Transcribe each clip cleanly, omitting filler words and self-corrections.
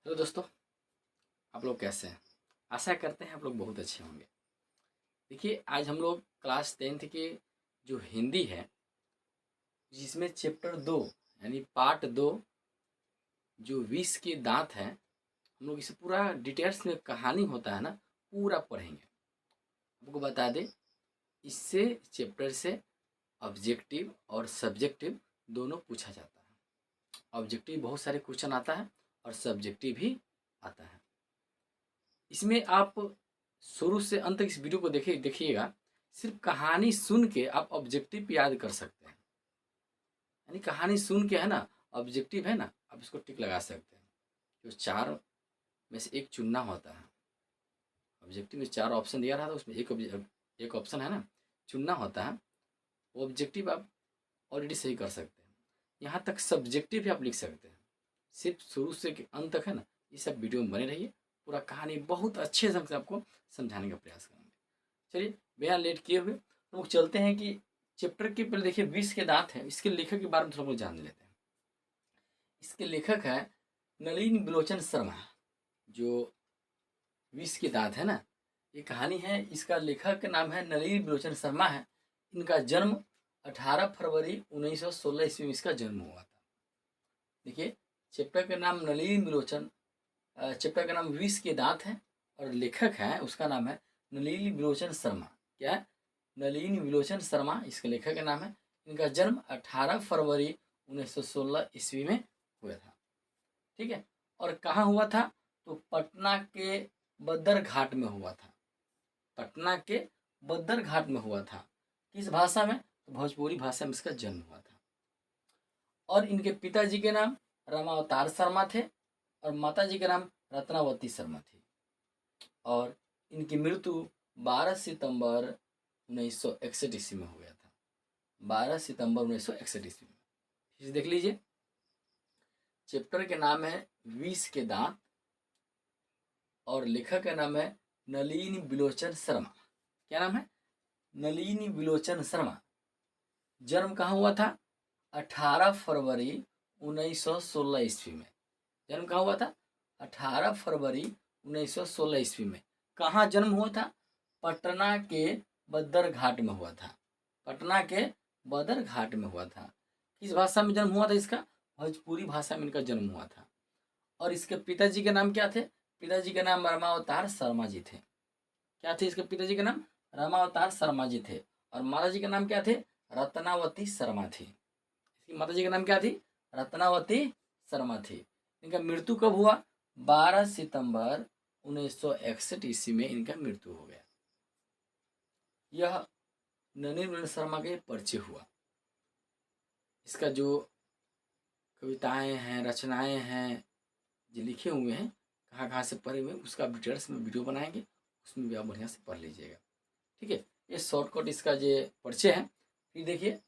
Hello दोस्तों, आप लोग कैसे हैं? आशा करते हैं आप लोग बहुत अच्छे होंगे। देखिए, आज हम लोग क्लास 10th के जो हिंदी है, जिसमें चैप्टर 2 यानी पार्ट 2 जो 20 के दांत हैं, हम लोग इसे पूरा डिटेल्स में कहानी होता है ना, पूरा पढ़ेंगे। आपको बता दें, इससे चैप्टर से ऑब्जेक्टिव और सब्जेक्टिव दोनों पूछा जाता है। ऑब्जेक्टिव बहुत सारे क्वेश्चन आता है और सब्जेक्टिव भी आता है। इसमें आप शुरू से अंत तक इस वीडियो को देखिएगा। सिर्फ कहानी सुन के आप ऑब्जेक्टिव याद कर सकते हैं। यानी कहानी सुन के है ना, ऑब्जेक्टिव है ना, आप इसको टिक लगा सकते हैं। जो चार में से एक चुनना होता है। ऑब्जेक्टिव में चार ऑप्शन दिया रहा था, उसमें एक ऑप्शन है ना, चुनना होता है। वो ऑब्जेक्टिव आप ऑलरेडी सही कर सकते हैं। यहाँ तक सब्जेक्टिव भी आप लिख सकते हैं। सिर्फ शुरू से अंत तक है ना, ये सब वीडियो में बने रहिए। पूरा कहानी बहुत अच्छे ढंग से आपको समझाने का प्रयास करेंगे। चलिए, बिना लेट किए हुए हम लोग चलते हैं कि चैप्टर के पहले देखिए 20 के दांत है। इसके लेखक के बारे में थोड़ा बहुत जान लेते हैं। इसके लेखक है नलिनी बिलोचन शर्मा। जो 20 के दांत है ना, ये कहानी है। इसका लेखक का नाम है नलिनी बिलोचन शर्मा है। इनका जन्म 18 फरवरी 1916 ईस्वी में इसका जन्म हुआ था। देखिए, चैप्टर का नाम नलिनी बिलोचन, चैप्टर का नाम 20 के दांत है और लेखक है उसका नाम है नलिनी बिलोचन शर्मा। क्या है? नलिनी बिलोचन शर्मा इसके लेखक का नाम है। इनका जन्म 18 फरवरी 1916 ईस्वी में हुआ था। ठीक है। और कहाँ हुआ था? तो पटना के बद्दर घाट में हुआ था। पटना के बद्दर घाट में हुआ था। किस भाषा में? तो भोजपुरी भाषा में इसका जन्म हुआ था। और इनके पिताजी के नाम रामावतार शर्मा थे और माताजी का नाम रत्नावती शर्मा थी। और इनकी मृत्यु 12 सितंबर 1961 ईस्वी में हो गया था। 12 सितंबर 1961 ईस्वी में। इसे देख लीजिए। चैप्टर के नाम है 20 के दांत और लेखक का नाम है नलिनी बिलोचन शर्मा। क्या नाम है? नलिनी बिलोचन शर्मा। जन्म कहाँ हुआ था? 18 फरवरी 1916 ईस्वी में। जन्म कहाँ हुआ था? 18 फरवरी 1916 ईस्वी में। कहाँ जन्म हुआ था? पटना के बद्दर घाट में हुआ था। पटना के बद्दर घाट में हुआ था। किस भाषा में जन्म हुआ था इसका? भोजपुरी भाषा में इनका जन्म हुआ था। और इसके पिताजी के नाम क्या थे? पिताजी के नाम रामावतार शर्मा जी थे। क्या थे इसके पिताजी के नाम? रामावतार शर्मा जी थे। और माता जी का नाम क्या थे? रत्नावती शर्मा थी। इसकी माता जी का नाम क्या थी? रत्नावती शर्मा थी। इनका मृत्यु कब हुआ? 12 सितंबर 1961 ईस्वी में इनका मृत्यु हो गया। यह नलिनी शर्मा के परिचय हुआ। इसका जो कविताएं हैं, रचनाएं हैं, जो लिखे हुए हैं, कहाँ कहाँ से पढ़े हुए हैं, उसका डिटेल्स में वीडियो बनाएंगे। उसमें भी आप बढ़िया से पढ़ लीजिएगा। ठीक है। ये शॉर्टकट इसका जो परिचय है। फिर देखिए,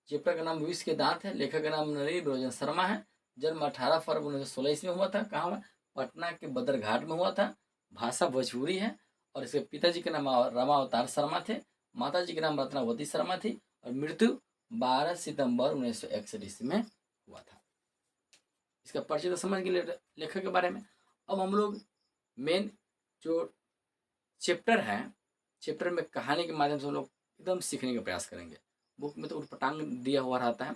चैप्टर का नाम 20 के दांत है। लेखक का नाम नलिनी बिलोचन शर्मा है। जन्म 18 फरवरी 1916 ईस्वी में हुआ था। कहाँ हुआ? पटना के बदरघाट में हुआ था। भाषा भोजपुरी है। और इसके पिताजी के नाम रामावतार शर्मा थे। माता जी के नाम रत्नावती शर्मा थी। और मृत्यु 12 सितंबर 1961 ईस्वी में हुआ था। इसका परिचय तो समझ गए लेखक के बारे में। अब हम लोग मेन जो चैप्टर है, चैप्टर में कहानी के माध्यम से हम लोग एकदम सीखने का प्रयास करेंगे। बुक में तो उटपटांग दिया हुआ रहता है,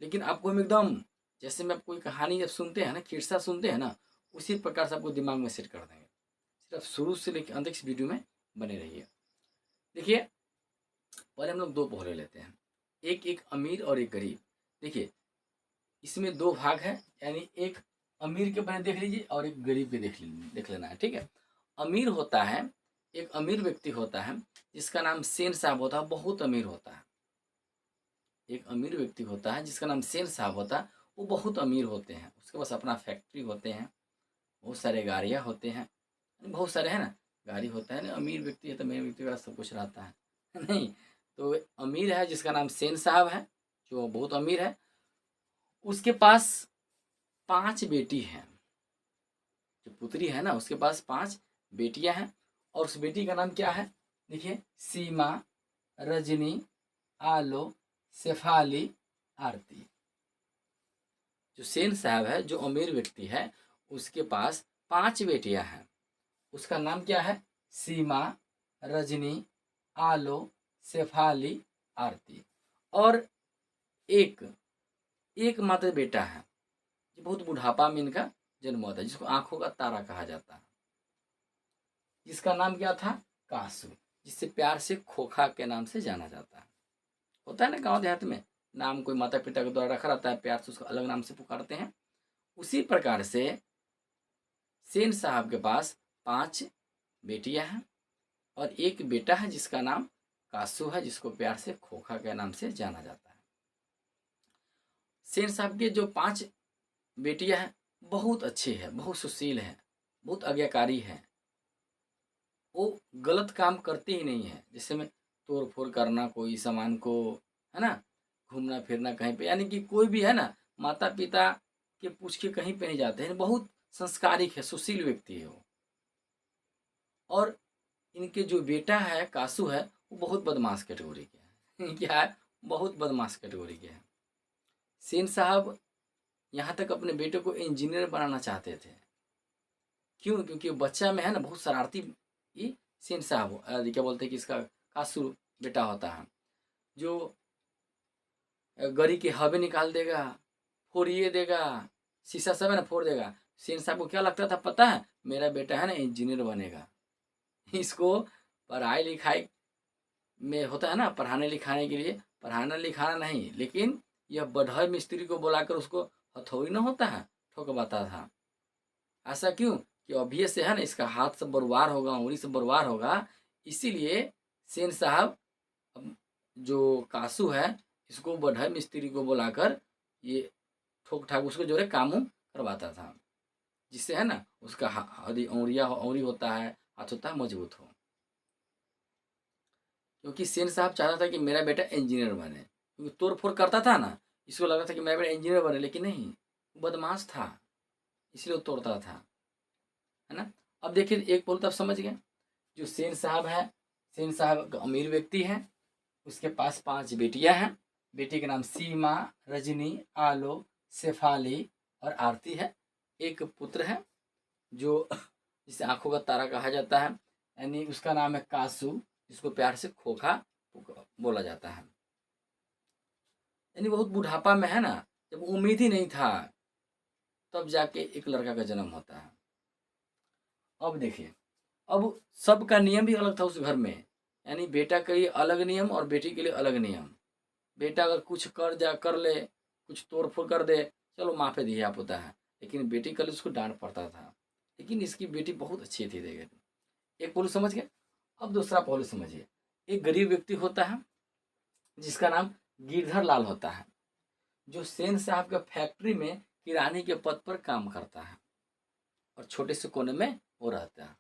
लेकिन आपको हम एकदम, जैसे मैं कोई कहानी जब सुनते हैं ना, किस्सा सुनते हैं ना, उसी प्रकार से आपको दिमाग में सेट कर देंगे। सिर्फ शुरू से लेकर अंत इस वीडियो में बने रहिए। देखिए, पहले हम लोग दो पहले लेते हैं, एक एक अमीर और एक गरीब। देखिए, इसमें दो भाग है, यानी एक अमीर के पहले देख लीजिए और एक गरीब के देख लेना है। ठीक है। अमीर होता है, एक अमीर व्यक्ति होता है जिसका नाम सेन साहब होता है, बहुत अमीर होता है। एक अमीर व्यक्ति होता है जिसका नाम सेन साहब होता है, वो बहुत अमीर होते हैं। उसके पास अपना फैक्ट्री होते हैं, बहुत सारे गाड़ियाँ होते हैं, बहुत सारे है ना, गाड़ी होता है ना। अमीर व्यक्ति है तो अमीर व्यक्ति के पास सब कुछ रहता है नहीं। तो अमीर है जिसका नाम सेन साहब है, जो बहुत अमीर है। उसके पास 5 बेटी हैं। जो पुत्री है ना, उसके पास 5 बेटियां हैं। और उस बेटी का नाम क्या है? देखिए, सीमा, रजनी, आलो, शेफाली, आरती। जो सेन साहब है, जो अमीर व्यक्ति है, उसके पास 5 बेटियां हैं। उसका नाम क्या है? सीमा, रजनी, आलो, शेफाली, आरती। और एक एकमात्र बेटा है, ये बहुत बुढ़ापा में इनका जन्म हुआ था, जिसको आंखों का तारा कहा जाता है, जिसका नाम क्या था? कासू, जिससे प्यार से खोखा के नाम से जाना जाता है। होता है ना गांव देहात में, नाम कोई माता पिता के द्वारा रखा रहता है, प्यार से उसको अलग नाम से पुकारते हैं। उसी प्रकार से सेन साहब के पास 5 बेटियां हैं और एक बेटा है जिसका नाम कासू है, जिसको प्यार से खोखा के नाम से जाना जाता है। सेन साहब के जो 5 बेटियां हैं बहुत अच्छी है, बहुत सुशील है, बहुत आज्ञाकारी है। वो गलत काम करते ही नहीं है, जैसे में तोड़ फोड़ करना कोई सामान को, है ना, घूमना फिरना कहीं पे, यानी कि कोई भी है ना माता पिता के पूछ के कहीं पे नहीं जाते हैं। बहुत संस्कारिक है, सुशील व्यक्ति है वो। और इनके जो बेटा है कासू है, वो बहुत बदमाश कैटेगरी के हैं क्या है? बहुत बदमाश कैटेगरी के हैं। सेन साहब यहाँ तक अपने बेटे को इंजीनियर बनाना चाहते थे। क्यों? क्योंकि बच्चा में है ना बहुत शरारती, ये सेन साहब क्या बोलते हैं कि इसका कासू बेटा होता है, जो गरी के हवा निकाल देगा, फोड़िए देगा, शीशा सब है ना फोड़ देगा। सेन साहब को क्या लगता था पता है? मेरा बेटा है ना इंजीनियर बनेगा। इसको पढ़ाई लिखाई में होता है ना, पढ़ाने लिखाने के लिए, पढ़ाना लिखाना नहीं, लेकिन यह बढ़ई मिस्त्री को बुलाकर उसको हथौड़ी ना होता है ठोकवाता था। ऐसा क्यों? कि अभी से है ना इसका हाथ से बरुआर होगा, उंगली से बरुआर होगा। इसीलिए सेन साहब जो कासू है इसको बढ़ई मिस्त्री को बुलाकर ये ठोक ठाक उसको जो है काम करवाता था, जिससे है ना उसका यदि उंगली होता है, हाथ होता है, मजबूत हो। क्योंकि सेन साहब चाहता था कि मेरा बेटा इंजीनियर बने, क्योंकि तोड़ फोड़ करता था ना, इसको लगा था कि मेरा बेटा इंजीनियर बने, लेकिन नहीं, बदमाश था, इसलिए वो तोड़ता था, है ना। अब देखिए एक बोल तो आप समझ गए, जो सेन साहब है, सेन साहब अमीर व्यक्ति है, उसके पास 5 बेटियां हैं। बेटी के नाम सीमा, रजनी, आलो, शेफाली और आरती है। एक पुत्र है जो जिसे आंखों का तारा कहा जाता है, यानी उसका नाम है कासू, जिसको प्यार से खोखा बोला जाता है। यानी बहुत बुढ़ापा में है ना, जब उम्मीद ही नहीं था, तब जाके एक लड़का का जन्म होता है। अब देखिए, अब सबका नियम भी अलग था उस घर में, यानी बेटा के लिए अलग नियम और बेटी के लिए अलग नियम। बेटा अगर कुछ कर ले, कुछ तोड़ फोड़ कर दे, चलो माफी दिया होता है, लेकिन बेटी के लिए उसको डांट पड़ता था। लेकिन इसकी बेटी बहुत अच्छी थी। देखिए एक पहलू समझ गए। अब दूसरा पहलू समझिए। एक गरीब व्यक्ति होता है जिसका नाम गिरधर लाल होता है, जो सेन साहब के फैक्ट्री में किरानी के पद पर काम करता है और छोटे से कोने में वो रहता है।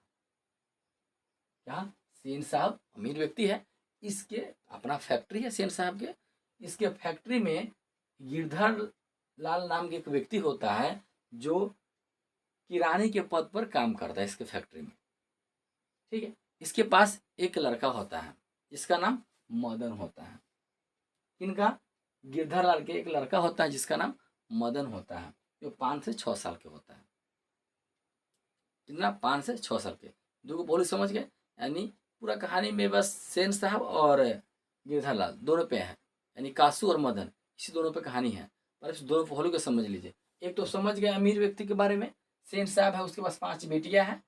क्या? सेन साहब अमीर व्यक्ति है, इसके अपना फैक्ट्री है सेन साहब के। इसके फैक्ट्री में गिरधर लाल नाम के एक व्यक्ति होता है जो किरानी के पद पर काम करता है इसके फैक्ट्री में। ठीक है। इसके पास एक लड़का होता है जिसका नाम मदन होता है। किनका? गिरधर लाल के एक लड़का होता है जिसका नाम मदन होता है, जो 5 से 6 साल के होता है। कितना? 5 से 6 साल के। दो को बोली समझ गए। यानी पूरा कहानी में बस सेन साहब और गिरधर लाल दोनों पे है, यानी कासू और मदन, इसी दोनों पे कहानी है। पर इस दोनों पहलू को समझ लीजिए। एक तो समझ गए अमीर व्यक्ति के बारे में, सेन साहब है, उसके पास 5 बेटियां हैं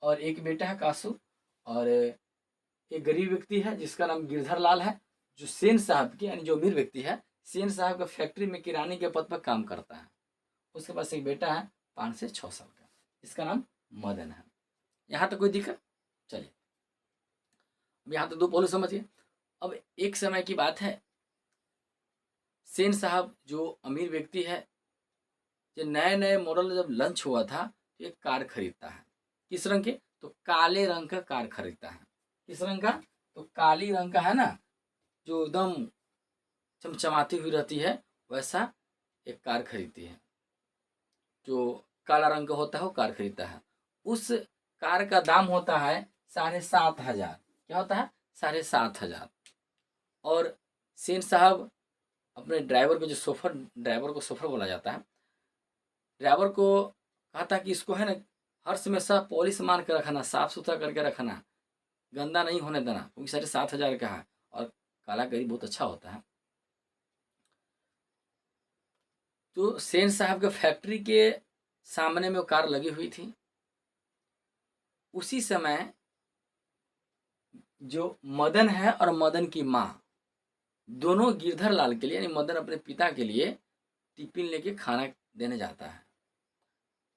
और एक बेटा है कासू। और एक गरीब व्यक्ति है जिसका नाम गिरधर लाल है, जो सेन साहब के यानी जो अमीर व्यक्ति है, सेन साहब का फैक्ट्री में किरानी के पद पर काम करता है। उसके पास एक बेटा है 5 से 6 साल का, जिसका नाम मदन है। यहाँ तक कोई दिक्कत? चलिए, अब यहाँ तक दो पहलू समझिए। अब एक समय की बात है, सेन साहब जो अमीर व्यक्ति है, जो नए नए मॉडल जब लॉन्च हुआ था तो एक कार खरीदता है। किस रंग के? तो काले रंग का कार खरीदता है। किस रंग का? तो काली रंग का, है ना, जो एकदम चमचमाती हुई रहती है, वैसा एक कार खरीदती है। जो काला रंग का होता है वो कार खरीदता है। उस कार का दाम होता है 7,500। क्या होता है? 7,500। और सेन साहब अपने ड्राइवर को, जो सोफर ड्राइवर को सोफर बोला जाता है, ड्राइवर को कहा था कि इसको है ना हर समय सब पॉलिश मान के रखना, साफ सुथरा करके रखना, गंदा नहीं होने देना, क्योंकि 7,500 का है और कलाकारी बहुत अच्छा होता है। तो सेन साहब के फैक्ट्री के सामने में वो कार लगी हुई थी। उसी समय जो मदन है और मदन की माँ दोनों गिरधर लाल के लिए, यानी मदन अपने पिता के लिए टिफिन लेके खाना देने जाता है।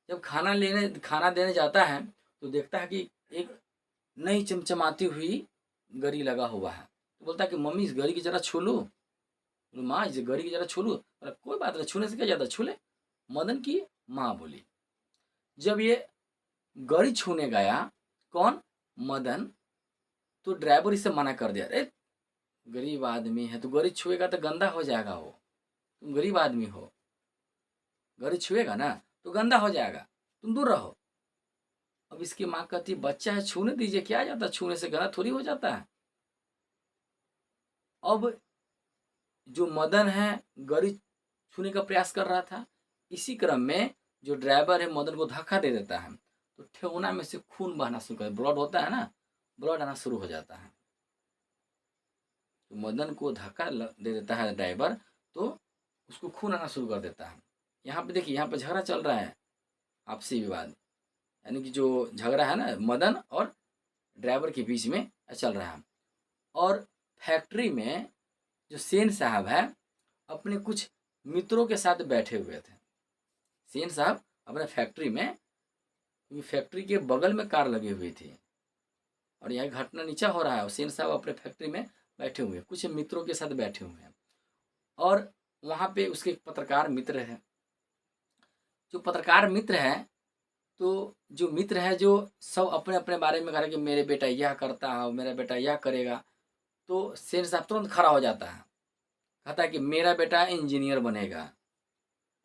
जब खाना देने जाता है तो देखता है कि एक नई चमचमाती हुई गरी लगा हुआ है। तो बोलता है कि मम्मी इस गरी की जरा छू लूँ। माँ इस गरी की जरा छू लूँ। कोई बात नहीं, छूने से क्या जाता, छू ले। मदन की माँ बोली। जब ये गरी छूने गया, कौन, मदन, तो ड्राइवर इसे मना कर दिया। अरे गरीब आदमी है, तो गरी छुएगा तो गंदा हो जाएगा, वो तुम गरीब आदमी हो, गरी छुएगा ना तो गंदा हो जाएगा, तुम दूर रहो। अब इसकी माँ कहती बच्चा है, छूने दीजिए, क्या जाता, छूने से गलत थोड़ी हो जाता है। अब जो मदन है गरी छूने का प्रयास कर रहा था, इसी क्रम में जो ड्राइवर है मदन को धक्का दे देता है, तो ठेहुना में से खून बहना शुरू कर, ब्लड होता है ना, ब्लड आना शुरू हो जाता है। तो मदन को धक्का दे देता है ड्राइवर, तो उसको खून आना शुरू कर देता है। यहाँ पे देखिए, यहाँ पे झगड़ा चल रहा है, आपसी विवाद, यानी कि जो झगड़ा है ना मदन और ड्राइवर के बीच में चल रहा है। और फैक्ट्री में जो सेन साहब है अपने कुछ मित्रों के साथ बैठे हुए थे। सेन साहब अपने फैक्ट्री में, फैक्ट्री के बगल में कार लगी हुई थी और यह घटना नीचा हो रहा है और सेन साहब अपने फैक्ट्री में बैठे हुए हैं, कुछ मित्रों के साथ बैठे हुए हैं। और वहाँ पे उसके पत्रकार मित्र हैं। जो पत्रकार मित्र हैं, तो जो मित्र है जो सब अपने अपने बारे में कह रहे कि मेरे बेटा यह करता है, मेरा बेटा यह करेगा। तो सेन साहब तुरंत खड़ा हो जाता है, कहता है कि मेरा बेटा इंजीनियर बनेगा।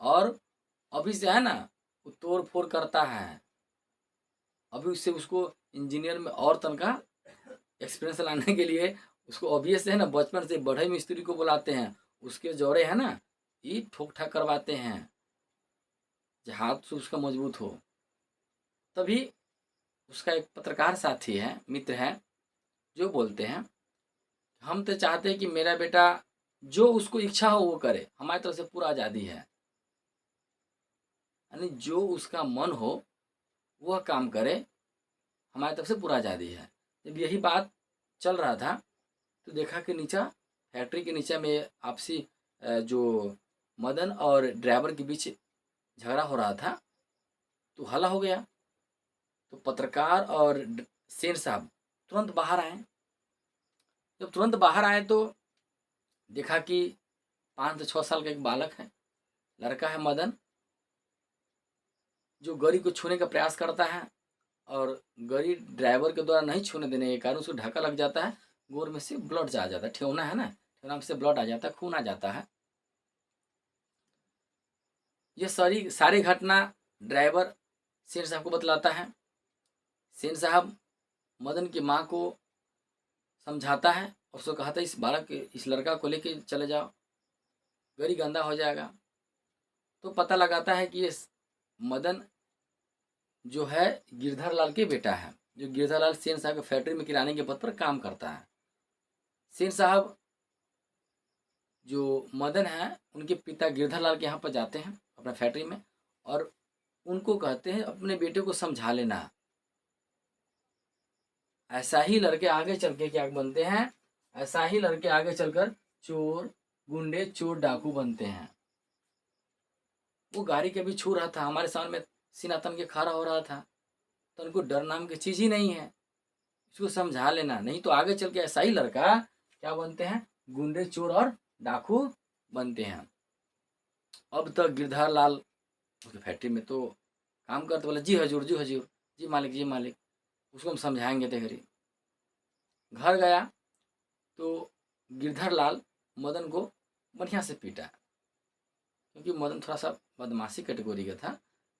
और अभी से है ना वो तोड़ फोड़ करता है, अभी उससे उसको इंजीनियर में और तनका एक्सपीरियंस लाने के लिए उसको अभी से है ना बचपन से बढ़ई मिस्त्री को बुलाते हैं, उसके जोड़े है ना ये ठोक ठाक करवाते हैं, हाथ से उसका मजबूत हो। तभी उसका एक पत्रकार साथी है, मित्र है, जो बोलते हैं हम तो चाहते हैं कि मेरा बेटा जो उसको इच्छा हो वो करे, हमारी तरफ से पूरा आज़ादी है, यानी जो उसका मन हो वह काम करे, हमारी तरफ से पूरा आज़ादी है। जब यही बात चल रहा था तो देखा कि नीचा फैक्ट्री के नीचे में आपसी जो मदन और ड्राइवर के बीच झगड़ा हो रहा था, तो हल्ला हो गया। तो पत्रकार और सेन साहब तुरंत बाहर आए। जब तुरंत बाहर आए तो देखा कि 5 से 6 साल का एक बालक है, लड़का है मदन, जो गरी को छूने का प्रयास करता है और गरी ड्राइवर के द्वारा नहीं छूने देने के कारण उसको धक्का लग जाता है, गोर में से ब्लड जा जाता है, ठेहुना है ना, ठेहुना में से ब्लड आ जाता है, खून आ जाता है। ये सारी घटना ड्राइवर सेन साहब को बतलाता है। सेन साहब मदन की माँ को समझाता है और उसको कहता है इस लड़का को लेके चले जाओ, गरी गंदा हो जाएगा। तो पता लगाता है कि ये मदन जो है गिरधर लाल के बेटा है, जो गिरधर लाल सेन साहब के फैक्ट्री में किराने के पद पर काम करता है। सेन साहब जो मदन है उनके पिता गिरधर लाल के यहाँ पर जाते हैं अपना फैक्ट्री में, और उनको कहते हैं अपने बेटे को समझा लेना। ऐसा ही लड़के आगे चल के क्या बनते हैं, ऐसा ही लड़के आगे चलकर चोर, गुंडे, चोर, डाकू बनते हैं। वो गाड़ी के भी छू रहा था, हमारे सामने सिनातन के खड़ा हो रहा था, तो उनको डर नाम की चीज ही नहीं है, इसको समझा लेना, नहीं तो आगे चल के ऐसा ही लड़का क्या बनते हैं, गुंडे, चोर और डाकू बनते हैं। अब तक गिरधर लाल उसके फैक्ट्री में तो काम करते, बोले जी हजूर, जी हजूर, जी मालिक, जी मालिक, उसको हम समझाएंगे तेहरी। घर गया तो गिरधर लाल मदन को बढ़िया से पीटा, क्योंकि मदन थोड़ा सा बदमाशी कैटेगरी का था,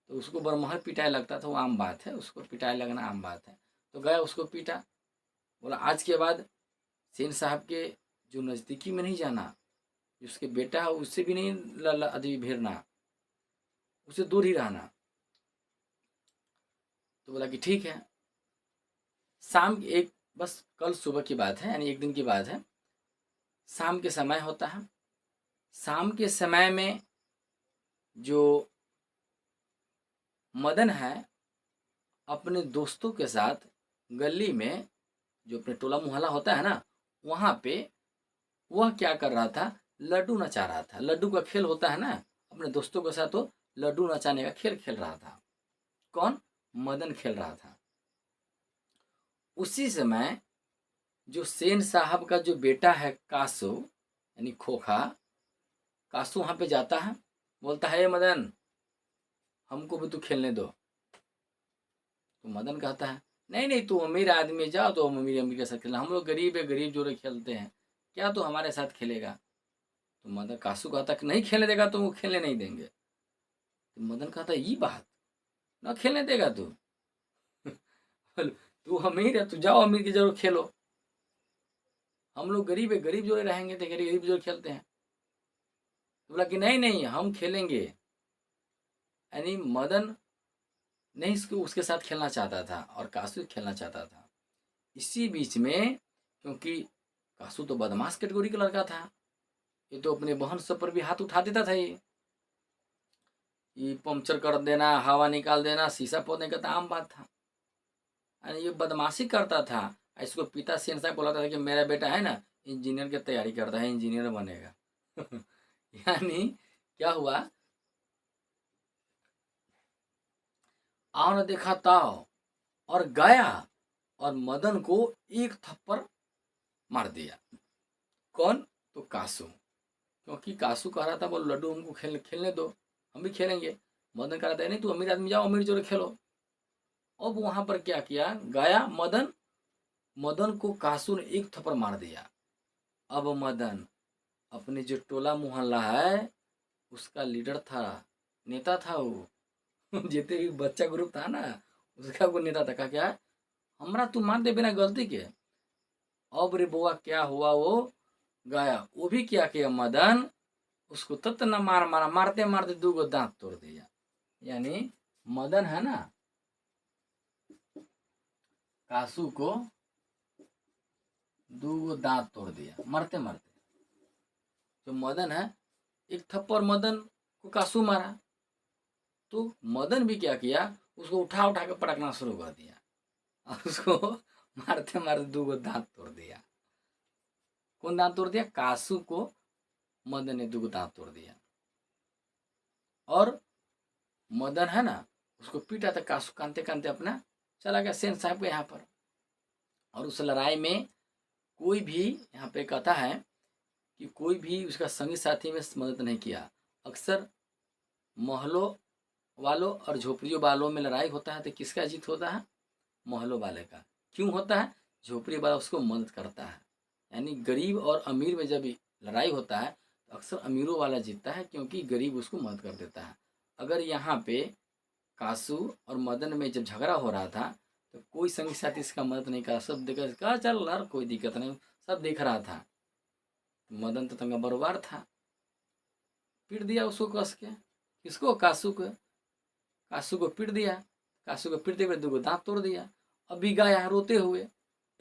तो उसको बरमहल पिटाई लगता था, वो आम बात है, उसको पिटाई लगना आम बात है। तो गया उसको पीटा, बोला आज के बाद सेन साहब के जो नज़दीकी में नहीं जाना, उसके बेटा है उससे भी नहीं अभी भिड़ना, उससे दूर ही रहना। तो बोला कि ठीक है। शाम एक बस कल सुबह की बात है, यानी एक दिन की बात है। शाम के समय होता है। शाम के समय में जो मदन है अपने दोस्तों के साथ गली में, जो अपने टोला मोहल्ला होता है ना, वहाँ पे वह क्या कर रहा था, लड्डू नचा रहा था। लड्डू का खेल होता है ना, अपने दोस्तों के साथ वो लड्डू नचाने का खेल खेल रहा था। कौन? मदन खेल रहा था। उसी समय जो सेन साहब का जो बेटा है कासू, यानी खोखा, कासू वहाँ पे जाता है, बोलता है, मदन हमको भी तू खेलने दो। तो मदन कहता है, नहीं नहीं, तू अमीर आदमी, जाओ तो अमीर अमीर के साथ खेलना, हम लोग गरीब है, गरीब जोड़े खेलते हैं, क्या तू हमारे साथ खेलेगा? तो मदन, कासू कहता कि नहीं खेलने देगा तो वो खेलने नहीं देंगे। तो मदन कहता ये बात, ना खेलने देगा तू? तू अमीर है, तू जाओ अमीर की जरूर खेलो, हम लोग गरीब है, गरीब जोड़े रहेंगे तो गरीब जोड़े खेलते हैं। तो बोला कि नहीं नहीं, हम खेलेंगे। यानी मदन नहीं उसके साथ खेलना चाहता था और कासू खेलना चाहता था। इसी बीच में, क्योंकि कासू तो बदमाश कैटेगरी का लड़का था, ये तो अपने बहन सब पर भी हाथ उठा देता था। ये पंक्चर कर देना, हवा निकाल देना, शीशा फोड़ने का तो आम बात था। यानी ये बदमाशी करता था। इसको पिता सेन साहब बोलाता था कि मेरा बेटा है ना, इंजीनियर की तैयारी करता है, इंजीनियर बनेगा। यानी क्या हुआ, आओ ने देखा ताओ, और गया और मदन को एक थप्पड़ मार दिया। कौन? तो कासू, क्योंकि कासू कह रहा था बोल लड्डू हमको खेलने दो, हम भी खेलेंगे। मदन कह रहा था नहीं, तू अमीर आदमी, जाओ अमीर जोड़े खेलो। अब वहां पर क्या किया, गया मदन, मदन को कासू ने एक थप्पड़ मार दिया। अब मदन अपने जो टोला मोहल्ला है उसका लीडर था, नेता था वो। जितने भी बच्चा ग्रुप था ना, उसका वो नेता था। क्या हमरा तू मार दे बिना गलती के? अब रे बुआ क्या हुआ, वो गया, वो भी क्या किया मदन, उसको तत न मार मारा, मारते मारते दो गो दांत तोड़ दिया। यानी मदन है ना, कासू को दो गो दांत तोड़ दिया मारते मारते। जो मदन है, एक थप्पड़ मदन को कासू मारा, तो मदन भी क्या किया, उसको उठा उठा के पटकना शुरू कर दिया और उसको मारते मारते दो गो दांत तोड़ दिया। कौन दांत तोड़ दिया? कासू को मदन ने दो गो दांत तोड़ दिया। और मदन है ना, उसको पीटा था, कासू कांते कांते अपना चला गया सेन साहब के यहाँ पर। और उस लड़ाई में कोई भी, यहाँ पे कहता है कि कोई भी उसका संगी साथी में मदद नहीं किया। अक्सर महलों वालों और झोपड़ियों वालों में लड़ाई होता है तो किसका जीत होता है? महलों वाले का। क्यों होता है? झोपड़ी वाला उसको मदद करता है। यानी गरीब और अमीर में जब लड़ाई होता है तो अक्सर अमीरों वाला जीतता है, क्योंकि गरीब उसको मदद कर देता है। अगर यहाँ पे कासू और मदन में जब झगड़ा हो रहा था तो कोई संगी साथी इसका मदद नहीं करा, सब देख कहा चल यार कोई दिक्कत नहीं, सब देख रहा था। मदन तो तंगा बरबार था, पीट दिया उसको कस के। किसको? कासू को। कासू को पीट दिया। कासू को पीटते हुए दो दांत तोड़ दिया। अभी गया रोते हुए,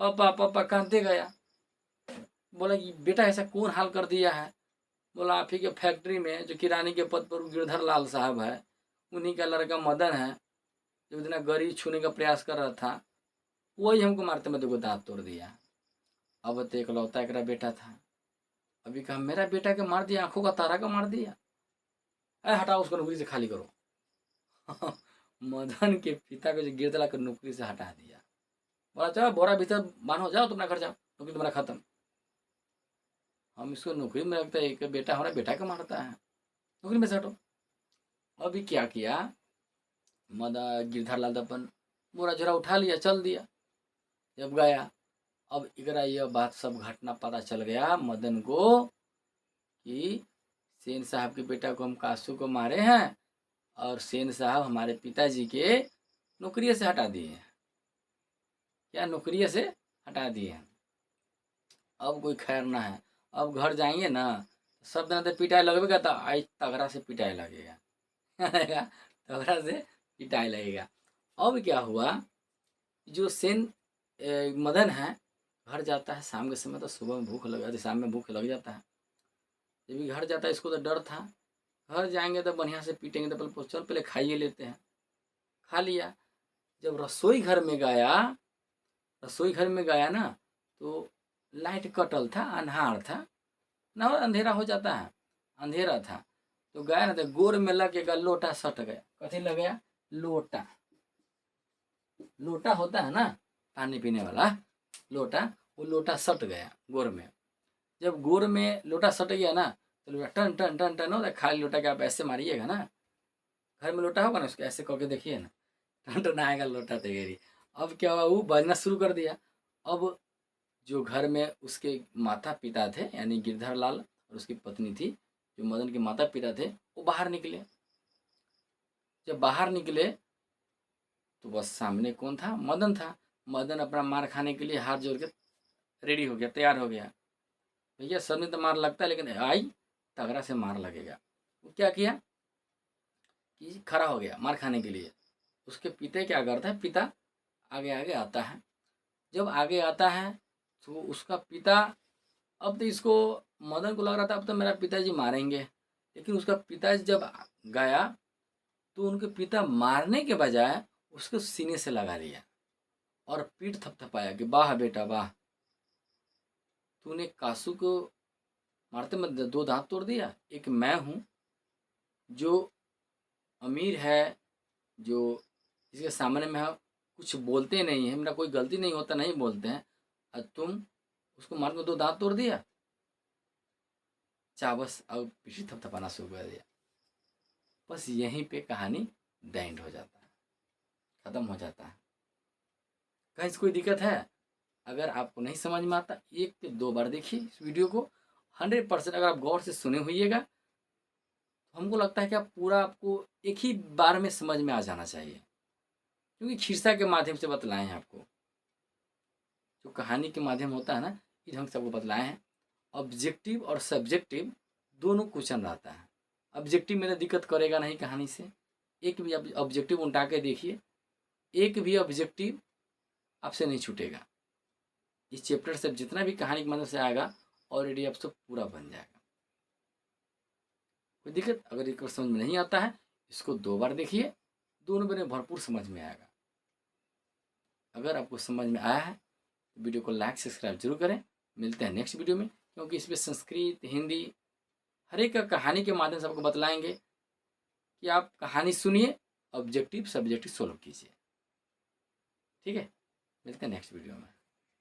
पापा पापा कांदते गया। बोला कि बेटा ऐसा कौन हाल कर दिया है? बोला आप ही के फैक्ट्री में जो किरानी के पद पर गिरधर लाल साहब है, उन्हीं का लड़का मदन है, जो इतना गरीब छूने का प्रयास कर रहा था, वही हमको मारते में दो दांत तोड़ दिया। अब तो इकलौता एक बेटा था। अभी कहा मेरा बेटा के मार दिया, आंखों का तारा का मार दिया, अरे हटाओ उसको, नौकरी से खाली करो। मदन के पिता को जो गिरदला कर नौकरी से हटा दिया। बोला चलो बोरा भीतर बांधो, जाओ तुम्हारा घर जाओ, नौकरी तुम्हारा खत्म। हम इसको नौकरी में रखते हैं, एक बेटा हमारा बेटा का मारता है, नौकरी में से हटो। अभी क्या किया, गिरधर लाल अपन बोरा झोरा उठा लिया, चल दिया। जब गया, अब इकरा यह बात सब घटना पता चल गया मदन को कि सेन साहब के बेटा को हम कासू को मारे हैं और सेन साहब हमारे पिताजी के नौकरी से हटा दिए हैं। क्या नौकरी से हटा दिए हैं? अब कोई खैर ना है। अब घर जाएंगे ना, सब दिन तो पिटाई लगेगा, तो आज तगड़ा से पिटाई लगेगा। तगड़ा से पिटाई लगेगा। अब क्या हुआ, जो सेन मदन है घर जाता है शाम के समय, तो सुबह में भूख लग जाती, शाम में भूख लग जाता है। जब भी घर जाता है इसको तो डर था, घर जाएंगे तो बढ़िया से पीटेंगे, तो पहले चल पहले खाइए लेते हैं। खा लिया। जब रसोई घर में गया ना, तो लाइट कटल था, अन्हार था ना, अंधेरा हो जाता है, अंधेरा था। तो गया ना, तो गोर में लग के लोटा सट गया। कथी लग गया? लोटा। लोटा होता है ना पानी पीने वाला लोटा, वो लोटा सट गया गोर में। जब गोर में लोटा सट गया ना, तो लोटा टन टन टन टन होता है। खाली लोटा के आप ऐसे मारिएगा ना, घर में लोटा होगा ना, उसको ऐसे करके देखिए ना, टन टन आएगा लोटा तेरी। अब क्या हुआ, वो बजना शुरू कर दिया। अब जो घर में उसके माता पिता थे, यानी गिरधर लाल और उसकी पत्नी थी, जो मदन के माता पिता थे, वो बाहर निकले। जब बाहर निकले तो बस सामने कौन था? मदन था। मदन अपना मार खाने के लिए हाथ जोड़ के रेडी हो गया, तैयार हो गया। भैया सब में तो मार लगता है, लेकिन आई तगड़ा से मार लगेगा। वो क्या किया कि खड़ा हो गया मार खाने के लिए। उसके पिता क्या करता है, पिता आगे आगे आता है। जब आगे आता है तो उसका पिता, अब तो इसको मदन को लग रहा था अब तो मेरा पिताजी मारेंगे, लेकिन उसका पिताजी जब गया तो उनके पिता मारने के बजाय उसके सीने से लगा लिया और पीठ थपथपाया कि वाह बेटा वाह, तूने कासू को मारते में दो दांत तोड़ दिया। एक मैं हूँ जो अमीर है, जो जिसके सामने में कुछ बोलते नहीं है, मेरा कोई गलती नहीं होता, नहीं बोलते हैं, और तुम उसको मार के दो दांत तोड़ दिया। बस अब पीछे थपथपाना शुरू कर दिया। बस यहीं पे कहानी द हो जाता है, ख़त्म हो जाता है। कहीं से कोई दिक्कत है? अगर आपको नहीं समझ में आता, 1 से 2 बार देखिए इस वीडियो को। 100% अगर आप गौर से सुने होइएगा तो हमको लगता है कि आप पूरा आपको एक ही बार में समझ में आ जाना चाहिए, क्योंकि खिस्सा के माध्यम से बतलाए हैं आपको। जो कहानी के माध्यम होता है ना, इस ढंग से आपको बतलाए हैं। ऑब्जेक्टिव और सब्जेक्टिव दोनों क्वेश्चन रहता है। ऑब्जेक्टिव में तो दिक्कत करेगा नहीं कहानी से, एक भी ऑब्जेक्टिव उल्टा के देखिए, एक भी ऑब्जेक्टिव आपसे नहीं छूटेगा। इस चैप्टर से जितना भी कहानी की मदद से आएगा ऑलरेडी आप सब पूरा बन जाएगा। कोई दिक्कत अगर एक बार समझ में नहीं आता है, इसको 2 बार देखिए, दोनों बार में भरपूर समझ में आएगा। अगर आपको समझ में आया है तो वीडियो को लाइक सब्सक्राइब जरूर करें। मिलते हैं नेक्स्ट वीडियो में, क्योंकि इसमें संस्कृत हिंदी हर एक कहानी के माध्यम से आपको बतलाएंगे कि आप कहानी सुनिए, ऑब्जेक्टिव सब्जेक्टिव सोल्व कीजिए। ठीक है, मिलते हैं नेक्स्ट वीडियो में।